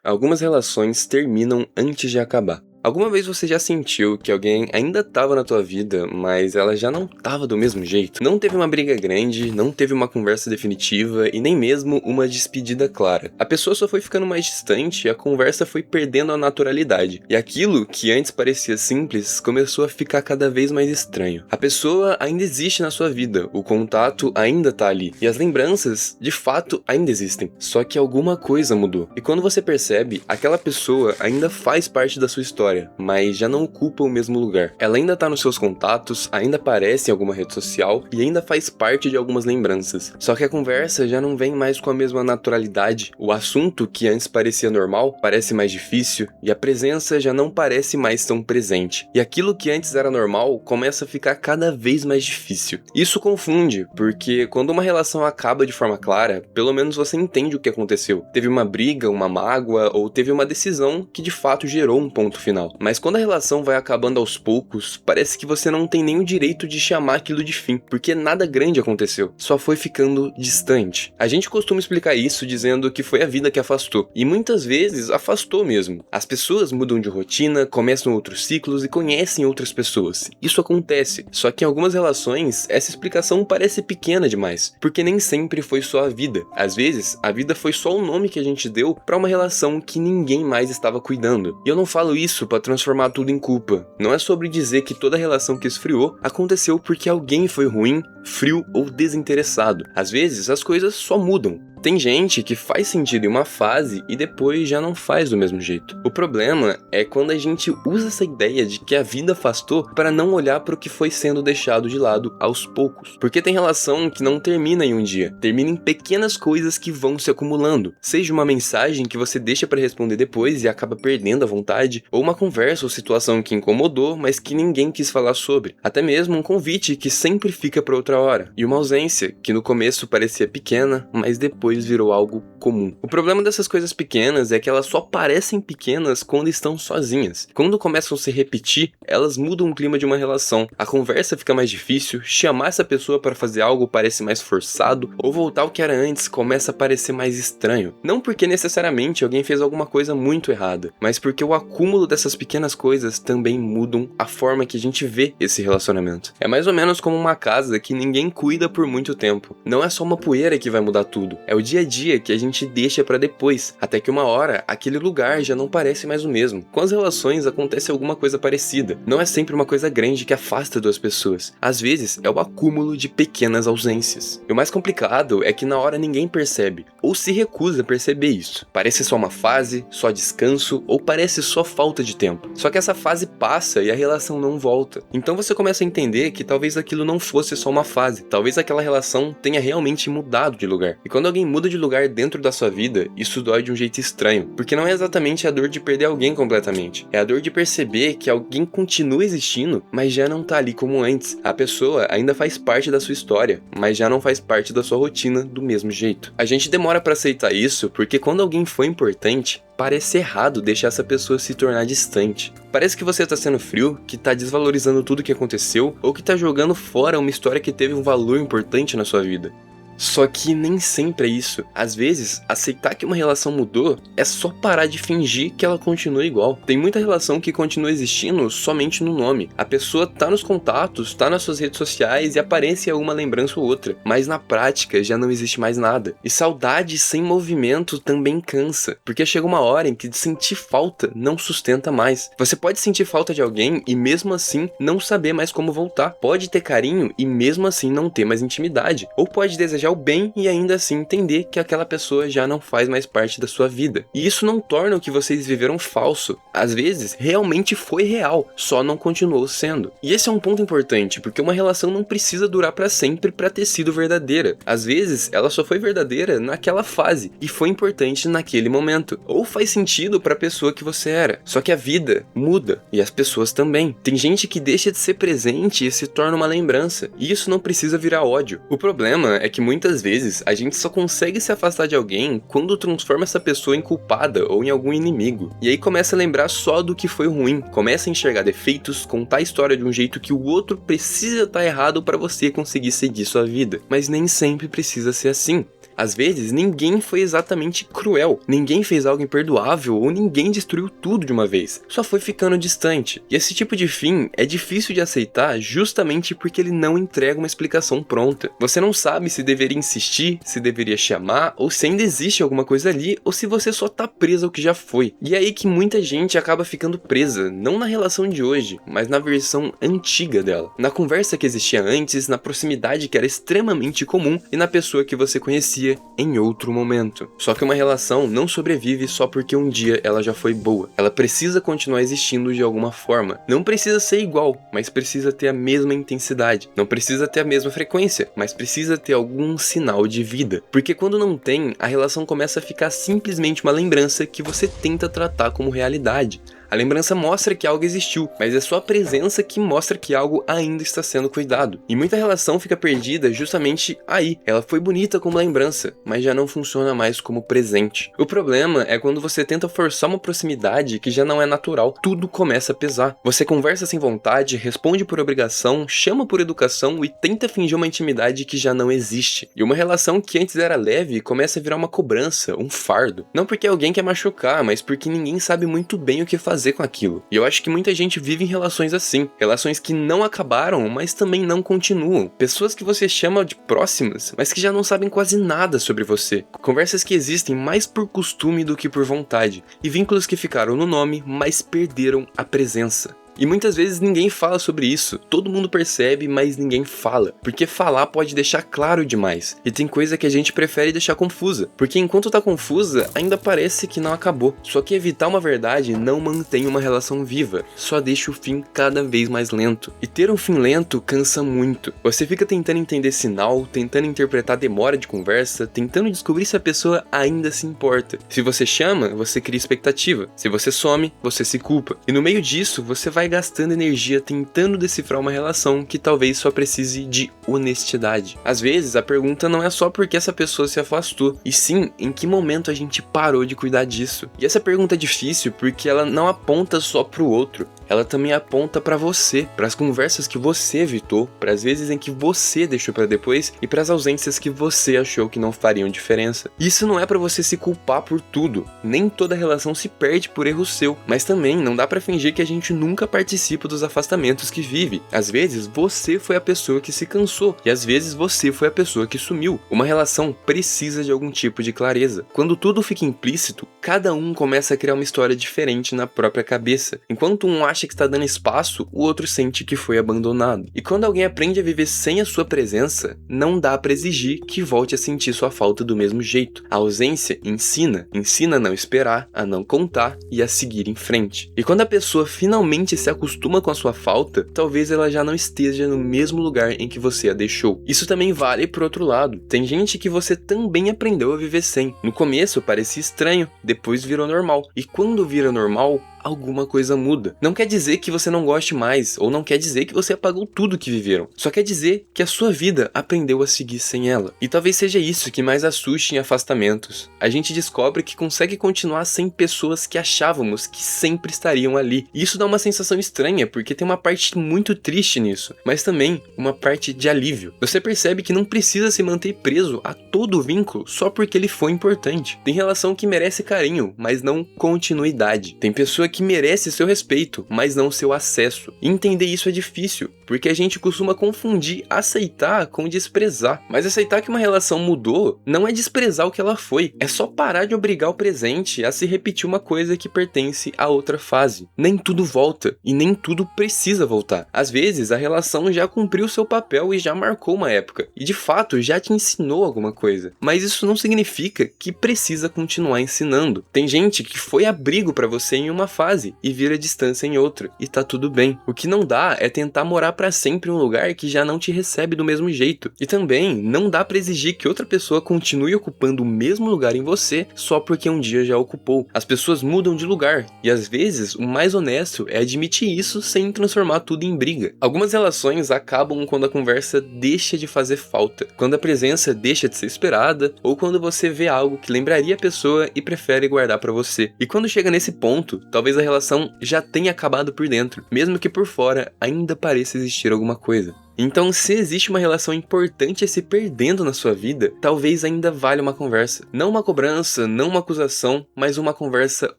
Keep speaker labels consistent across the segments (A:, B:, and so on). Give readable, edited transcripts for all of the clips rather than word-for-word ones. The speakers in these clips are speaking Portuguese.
A: Algumas relações terminam antes de acabar. Alguma vez você já sentiu que alguém ainda estava na tua vida, mas ela já não estava do mesmo jeito? Não teve uma briga grande, não teve uma conversa definitiva e nem mesmo uma despedida clara. A pessoa só foi ficando mais distante e a conversa foi perdendo a naturalidade. E aquilo que antes parecia simples começou a ficar cada vez mais estranho. A pessoa ainda existe na sua vida, o contato ainda tá ali e as lembranças, de fato, ainda existem. Só que alguma coisa mudou. E quando você percebe, aquela pessoa ainda faz parte da sua história, mas já não ocupa o mesmo lugar. Ela ainda tá nos seus contatos, ainda aparece em alguma rede social e ainda faz parte de algumas lembranças. Só que a conversa já não vem mais com a mesma naturalidade. O assunto que antes parecia normal parece mais difícil e a presença já não parece mais tão presente. E aquilo que antes era normal começa a ficar cada vez mais difícil. Isso confunde, porque quando uma relação acaba de forma clara, pelo menos você entende o que aconteceu. Teve uma briga, uma mágoa ou teve uma decisão que de fato gerou um ponto final. Mas quando a relação vai acabando aos poucos, parece que você não tem nem o direito de chamar aquilo de fim, porque nada grande aconteceu, só foi ficando distante. A gente costuma explicar isso dizendo que foi a vida que afastou, e muitas vezes afastou mesmo. As pessoas mudam de rotina, começam outros ciclos e conhecem outras pessoas. Isso acontece, só que em algumas relações essa explicação parece pequena demais, porque nem sempre foi só a vida. Às vezes, a vida foi só o nome que a gente deu para uma relação que ninguém mais estava cuidando. E eu não falo isso para transformar tudo em culpa. Não é sobre dizer que toda relação que esfriou aconteceu porque alguém foi ruim, frio ou desinteressado. Às vezes as coisas só mudam. Tem gente que faz sentido em uma fase e depois já não faz do mesmo jeito. O problema é quando a gente usa essa ideia de que a vida afastou para não olhar para o que foi sendo deixado de lado aos poucos. Porque tem relação que não termina em um dia, termina em pequenas coisas que vão se acumulando. Seja uma mensagem que você deixa para responder depois e acaba perdendo a vontade, ou uma conversa ou situação que incomodou, mas que ninguém quis falar sobre. Até mesmo um convite que sempre fica para outra hora. E uma ausência que no começo parecia pequena, mas depois virou algo comum. O problema dessas coisas pequenas é que elas só parecem pequenas quando estão sozinhas. Quando começam a se repetir, elas mudam o clima de uma relação. A conversa fica mais difícil, chamar essa pessoa para fazer algo parece mais forçado, ou voltar ao que era antes começa a parecer mais estranho. Não porque necessariamente alguém fez alguma coisa muito errada, mas porque o acúmulo dessas pequenas coisas também mudam a forma que a gente vê esse relacionamento. É mais ou menos como uma casa que ninguém cuida por muito tempo. Não é só uma poeira que vai mudar tudo, é o dia a dia que a gente deixa pra depois, até que uma hora aquele lugar já não parece mais o mesmo. Com as relações acontece alguma coisa parecida. Não é sempre uma coisa grande que afasta duas pessoas. Às vezes é o acúmulo de pequenas ausências. E o mais complicado é que na hora ninguém percebe, ou se recusa a perceber isso. Parece só uma fase, só descanso, ou parece só falta de tempo. Só que essa fase passa e a relação não volta. Então você começa a entender que talvez aquilo não fosse só uma fase. Talvez aquela relação tenha realmente mudado de lugar. E quando alguém muda de lugar dentro da sua vida, isso dói de um jeito estranho, porque não é exatamente a dor de perder alguém completamente, é a dor de perceber que alguém continua existindo, mas já não tá ali como antes. A pessoa ainda faz parte da sua história, mas já não faz parte da sua rotina do mesmo jeito. A gente demora pra aceitar isso, porque quando alguém foi importante, parece errado deixar essa pessoa se tornar distante. Parece que você tá sendo frio, que tá desvalorizando tudo que aconteceu, ou que tá jogando fora uma história que teve um valor importante na sua vida. Só que nem sempre é isso. Às vezes, aceitar que uma relação mudou é só parar de fingir que ela continua igual. Tem muita relação que continua existindo somente no nome. A pessoa tá nos contatos, tá nas suas redes sociais e aparece uma lembrança ou outra. Mas na prática já não existe mais nada. E saudade sem movimento também cansa. Porque chega uma hora em que sentir falta não sustenta mais. Você pode sentir falta de alguém e mesmo assim não saber mais como voltar. Pode ter carinho e mesmo assim não ter mais intimidade. Ou pode desejar o bem e ainda assim entender que aquela pessoa já não faz mais parte da sua vida. E isso não torna o que vocês viveram falso. Às vezes, realmente foi real, só não continuou sendo. E esse é um ponto importante, porque uma relação não precisa durar pra sempre pra ter sido verdadeira. Às vezes, ela só foi verdadeira naquela fase e foi importante naquele momento. Ou faz sentido pra pessoa que você era. Só que a vida muda e as pessoas também. Tem gente que deixa de ser presente e se torna uma lembrança. E isso não precisa virar ódio. O problema é que muitas vezes a gente só consegue se afastar de alguém quando transforma essa pessoa em culpada ou em algum inimigo. E aí começa a lembrar só do que foi ruim, começa a enxergar defeitos, contar a história de um jeito que o outro precisa estar errado para você conseguir seguir sua vida. Mas nem sempre precisa ser assim. Às vezes, ninguém foi exatamente cruel, ninguém fez algo imperdoável ou ninguém destruiu tudo de uma vez, só foi ficando distante. E esse tipo de fim é difícil de aceitar justamente porque ele não entrega uma explicação pronta. Você não sabe se deveria insistir, se deveria chamar, ou se ainda existe alguma coisa ali, ou se você só tá presa ao que já foi. E é aí que muita gente acaba ficando presa, não na relação de hoje, mas na versão antiga dela. Na conversa que existia antes, na proximidade que era extremamente comum e na pessoa que você conhecia em outro momento. Só que uma relação não sobrevive só porque um dia ela já foi boa. Ela precisa continuar existindo de alguma forma. Não precisa ser igual, mas precisa ter a mesma intensidade. Não precisa ter a mesma frequência, mas precisa ter algum sinal de vida. Porque quando não tem, a relação começa a ficar simplesmente uma lembrança que você tenta tratar como realidade. A lembrança mostra que algo existiu, mas é só a presença que mostra que algo ainda está sendo cuidado. E muita relação fica perdida justamente aí. Ela foi bonita como lembrança, mas já não funciona mais como presente. O problema é quando você tenta forçar uma proximidade que já não é natural. Tudo começa a pesar. Você conversa sem vontade, responde por obrigação, chama por educação e tenta fingir uma intimidade que já não existe. E uma relação que antes era leve começa a virar uma cobrança, um fardo. Não porque alguém quer machucar, mas porque ninguém sabe muito bem o que fazer com aquilo. E eu acho que muita gente vive em relações assim. Relações que não acabaram, mas também não continuam. Pessoas que você chama de próximas, mas que já não sabem quase nada sobre você. Conversas que existem mais por costume do que por vontade. E vínculos que ficaram no nome, mas perderam a presença. E muitas vezes ninguém fala sobre isso, todo mundo percebe, mas ninguém fala, porque falar pode deixar claro demais, e tem coisa que a gente prefere deixar confusa, porque enquanto tá confusa, ainda parece que não acabou. Só que evitar uma verdade não mantém uma relação viva, só deixa o fim cada vez mais lento. E ter um fim lento cansa muito. Você fica tentando entender sinal, tentando interpretar demora de conversa, tentando descobrir se a pessoa ainda se importa. Se você chama, você cria expectativa. Se você some, você se culpa. E no meio disso, você vai gastando energia tentando decifrar uma relação que talvez só precise de honestidade. Às vezes, a pergunta não é só porque essa pessoa se afastou, e sim em que momento a gente parou de cuidar disso. E essa pergunta é difícil porque ela não aponta só pro outro, ela também aponta pra você, pras conversas que você evitou, pras vezes em que você deixou pra depois e pras ausências que você achou que não fariam diferença. Isso não é pra você se culpar por tudo, nem toda relação se perde por erro seu, mas também não dá pra fingir que a gente nunca participa dos afastamentos que vive. Às vezes você foi a pessoa que se cansou e às vezes você foi a pessoa que sumiu. Uma relação precisa de algum tipo de clareza. Quando tudo fica implícito, cada um começa a criar uma história diferente na própria cabeça. Enquanto um acha que está dando espaço, o outro sente que foi abandonado. E quando alguém aprende a viver sem a sua presença, não dá para exigir que volte a sentir sua falta do mesmo jeito. A ausência ensina a não esperar, a não contar e a seguir em frente. E quando a pessoa finalmente se acostuma com a sua falta, talvez ela já não esteja no mesmo lugar em que você a deixou. Isso também vale pro outro lado. Tem gente que você também aprendeu a viver sem. No começo parecia estranho, depois virou normal. E quando vira normal, alguma coisa muda. Não quer dizer que você não goste mais, ou não quer dizer que você apagou tudo que viveram. Só quer dizer que a sua vida aprendeu a seguir sem ela. E talvez seja isso que mais assuste em afastamentos. A gente descobre que consegue continuar sem pessoas que achávamos que sempre estariam ali. E isso dá uma sensação estranha, porque tem uma parte muito triste nisso, mas também uma parte de alívio. Você percebe que não precisa se manter preso a todo o vínculo só porque ele foi importante. Tem relação que merece carinho, mas não continuidade. Tem pessoa que merece seu respeito, mas não seu acesso. E entender isso é difícil, porque a gente costuma confundir aceitar com desprezar. Mas aceitar que uma relação mudou não é desprezar o que ela foi, é só parar de obrigar o presente a se repetir uma coisa que pertence a outra fase. Nem tudo volta, e nem tudo precisa voltar. Às vezes, a relação já cumpriu seu papel e já marcou uma época, e de fato já te ensinou alguma coisa. Mas isso não significa que precisa continuar ensinando. Tem gente que foi abrigo pra você em uma fase e vira distância em outra, e tá tudo bem. O que não dá é tentar morar pra sempre em um lugar que já não te recebe do mesmo jeito. E também não dá pra exigir que outra pessoa continue ocupando o mesmo lugar em você só porque um dia já ocupou. As pessoas mudam de lugar, e às vezes o mais honesto é admitir isso sem transformar tudo em briga. Algumas relações acabam quando a conversa deixa de fazer falta, quando a presença deixa de ser esperada, ou quando você vê algo que lembraria a pessoa e prefere guardar pra você. E quando chega nesse ponto, talvez a relação já tenha acabado por dentro, mesmo que por fora ainda pareça existir alguma coisa. Então, se existe uma relação importante a se perdendo na sua vida, talvez ainda valha uma conversa. Não uma cobrança, não uma acusação, mas uma conversa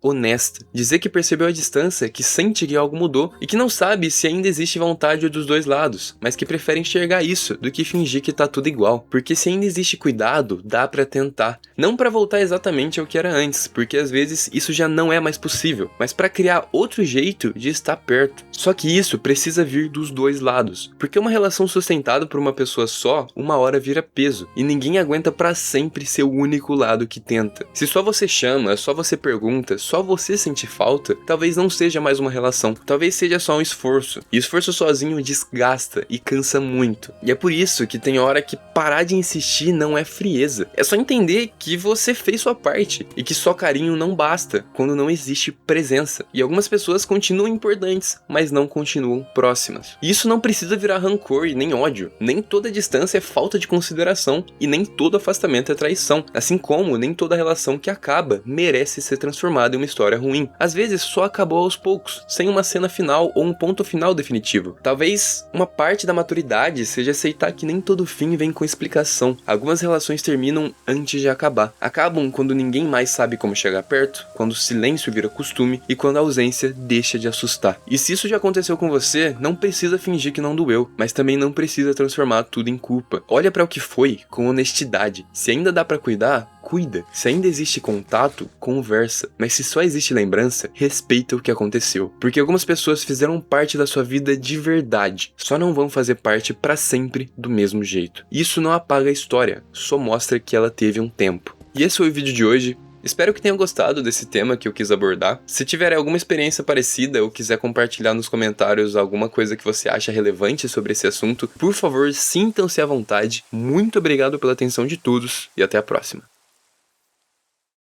A: honesta. Dizer que percebeu a distância, que sente que algo mudou e que não sabe se ainda existe vontade dos dois lados, mas que prefere enxergar isso do que fingir que tá tudo igual. Porque se ainda existe cuidado, dá pra tentar. Não pra voltar exatamente ao que era antes, porque às vezes isso já não é mais possível, mas pra criar outro jeito de estar perto. Só que isso precisa vir dos dois lados, porque uma relação sustentada por uma pessoa só, uma hora vira peso, e ninguém aguenta pra sempre ser o único lado que tenta. Se só você chama, só você pergunta, só você sente falta, talvez não seja mais uma relação, talvez seja só um esforço. E esforço sozinho desgasta e cansa muito. E é por isso que tem hora que parar de insistir não é frieza. É só entender que você fez sua parte e que só carinho não basta quando não existe presença. E algumas pessoas continuam importantes, mas não continuam próximas. E isso não precisa virar rancor e nem ódio. Nem toda distância é falta de consideração e nem todo afastamento é traição. Assim como nem toda relação que acaba merece ser transformada em uma história ruim. Às vezes só acabou aos poucos, sem uma cena final ou um ponto final definitivo. Talvez uma parte da maturidade seja aceitar que nem todo fim vem com explicação. Algumas relações terminam antes de acabar. Acabam quando ninguém mais sabe como chegar perto, quando o silêncio vira costume e quando a ausência deixa de assustar. E se isso já aconteceu com você, não precisa fingir que não doeu, mas também não precisa transformar tudo em culpa. Olha para o que foi com honestidade. Se ainda dá para cuidar, cuida. Se ainda existe contato, conversa. Mas se só existe lembrança, respeita o que aconteceu. Porque algumas pessoas fizeram parte da sua vida de verdade, só não vão fazer parte para sempre do mesmo jeito. Isso não apaga a história, só mostra que ela teve um tempo. E esse foi o vídeo de hoje. Espero que tenham gostado desse tema que eu quis abordar. Se tiver alguma experiência parecida ou quiser compartilhar nos comentários alguma coisa que você acha relevante sobre esse assunto, por favor, sintam-se à vontade. Muito obrigado pela atenção de todos e até a próxima.